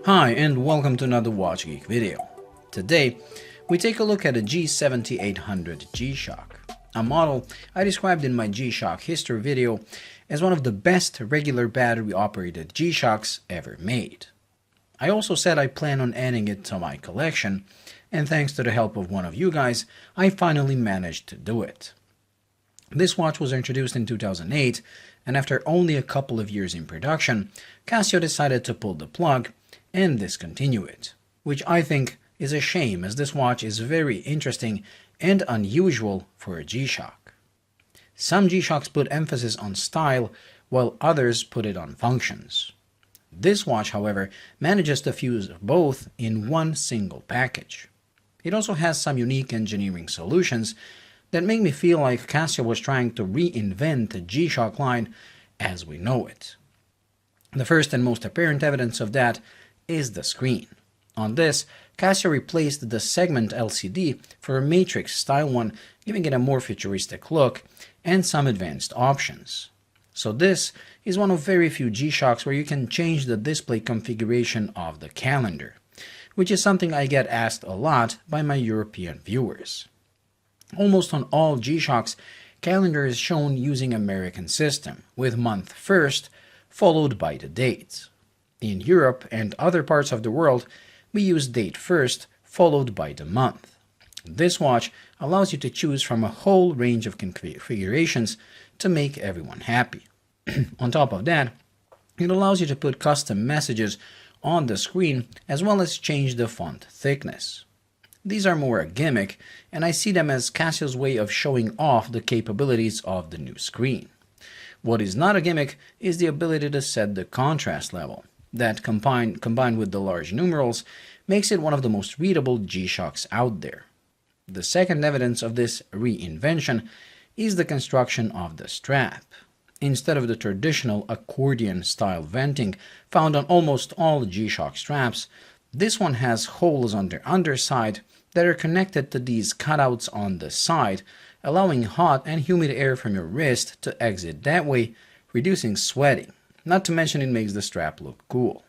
Hi and welcome to another Watch Geek video. Today, we take a look at a G-7800 G-Shock, a model I described in my G-Shock history video as one of the best regular battery operated G-Shocks ever made. I also said I plan on adding it to my collection, and thanks to the help of one of you guys, I finally managed to do it. This watch was introduced in 2008, and after only a couple of years in production, Casio decided to pull the plug and discontinue it, which I think is a shame, as this watch is very interesting and unusual for a G-Shock. Some G-Shocks put emphasis on style, while others put it on functions. This watch, however, manages to fuse both in one single package. It also has some unique engineering solutions that make me feel like Casio was trying to reinvent the G-Shock line as we know it. The first and most apparent evidence of that is the screen. On this, Casio replaced the segment LCD for a matrix style one, giving it a more futuristic look and some advanced options. So this is one of very few G-Shocks where you can change the display configuration of the calendar, which is something I get asked a lot by my European viewers. Almost on all G-Shocks, calendar is shown using American system, with month first, followed by the date. In Europe and other parts of the world, we use date first, followed by the month. This watch allows you to choose from a whole range of configurations to make everyone happy. On top of that, it allows you to put custom messages on the screen as well as change the font thickness. These are more a gimmick, and I see them as Casio's way of showing off the capabilities of the new screen. What is not a gimmick is the ability to set the contrast level. That combined with the large numerals makes it one of the most readable G-Shocks out there. The second evidence of this reinvention is the construction of the strap. Instead of the traditional accordion-style venting found on almost all G-Shock straps, this one has holes on the underside that are connected to these cutouts on the side, allowing hot and humid air from your wrist to exit that way, reducing sweating. Not to mention it makes the strap look cool.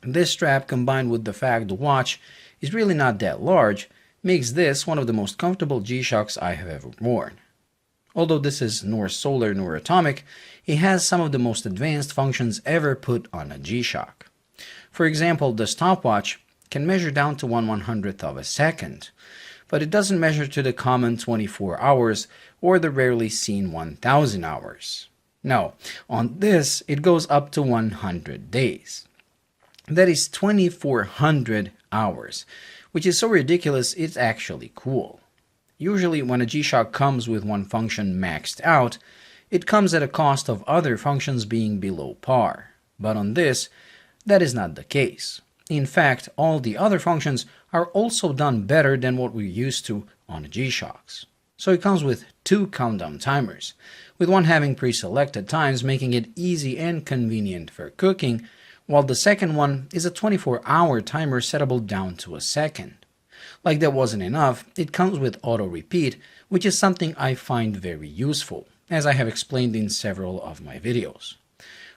This strap, combined with the fact the watch is really not that large, makes this one of the most comfortable G-Shocks I have ever worn. Although this is nor solar nor atomic, it has some of the most advanced functions ever put on a G-Shock. For example, the stopwatch can measure down to 1/100th of a second, but it doesn't measure to the common 24 hours or the rarely seen 1000 hours. No, on this it goes up to 100 days. That is 2400 hours, which is so ridiculous it's actually cool. Usually when a G-Shock comes with one function maxed out, it comes at a cost of other functions being below par. But on this, that is not the case. In fact, all the other functions are also done better than what we're used to on G-Shocks. So it comes with two countdown timers, with one having pre-selected times, making it easy and convenient for cooking, while the second one is a 24-hour timer settable down to a second. Like that wasn't enough, it comes with auto repeat, which is something I find very useful, as I have explained in several of my videos.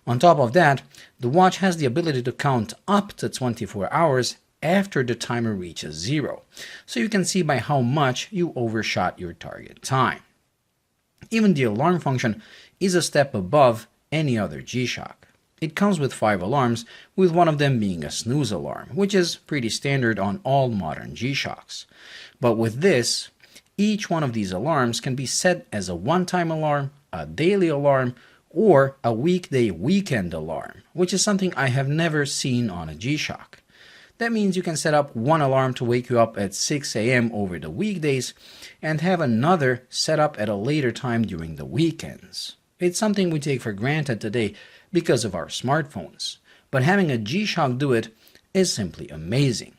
On top of that, the watch has the ability to count up to 24 hours after the timer reaches 0, so you can see by how much you overshot your target time. Even the alarm function is a step above any other G-Shock. It comes with 5 alarms, with one of them being a snooze alarm, which is pretty standard on all modern G-Shocks. But with this, each one of these alarms can be set as a one-time alarm, a daily alarm, or a weekday weekend alarm, which is something I have never seen on a G-Shock. That means you can set up one alarm to wake you up at 6 a.m. over the weekdays and have another set up at a later time during the weekends. It's something we take for granted today because of our smartphones, but having a G-Shock do it is simply amazing.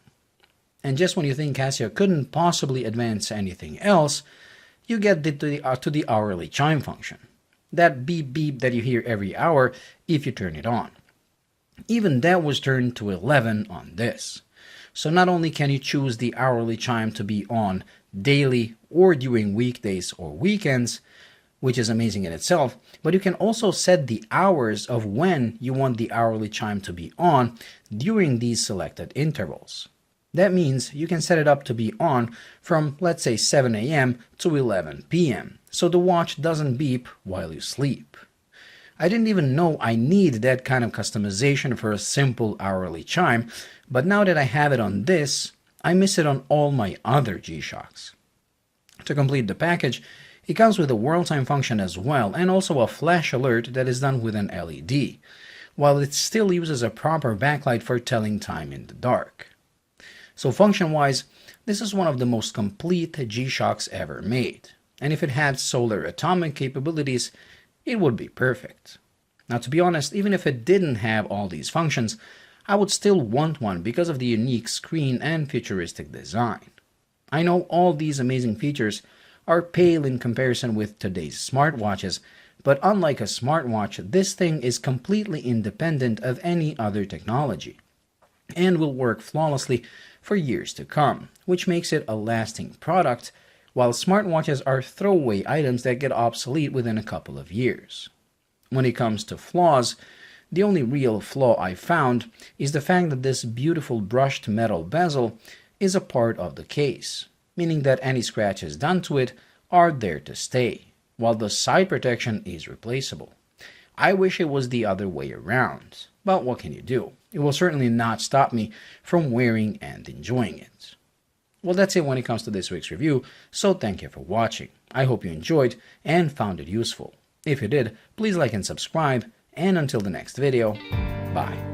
And just when you think Casio couldn't possibly advance anything else, you get to the hourly chime function. That beep beep that you hear every hour if you turn it on. Even that was turned to 11 on this. So not only can you choose the hourly chime to be on daily or during weekdays or weekends, which is amazing in itself, but you can also set the hours of when you want the hourly chime to be on during these selected intervals. That means you can set it up to be on from, let's say, 7 a.m. to 11 p.m., so the watch doesn't beep while you sleep. I didn't even know I need that kind of customization for a simple hourly chime, but now that I have it on this, I miss it on all my other G-Shocks. To complete the package, it comes with a world time function as well, and also a flash alert that is done with an LED, while it still uses a proper backlight for telling time in the dark. So function-wise, this is one of the most complete G-Shocks ever made, and if it had solar atomic capabilities, it would be perfect. Now, to be honest, even if it didn't have all these functions, I would still want one because of the unique screen and futuristic design. I know all these amazing features are pale in comparison with today's smartwatches, but unlike a smartwatch, this thing is completely independent of any other technology and will work flawlessly for years to come, which makes it a lasting product, while smartwatches are throwaway items that get obsolete within a couple of years. When it comes to flaws, the only real flaw I found is the fact that this beautiful brushed metal bezel is a part of the case, meaning that any scratches done to it are there to stay, while the side protection is replaceable. I wish it was the other way around, but what can you do? It will certainly not stop me from wearing and enjoying it. Well, that's it when it comes to this week's review, so thank you for watching. I hope you enjoyed and found it useful. If you did, please like and subscribe, and until the next video, bye.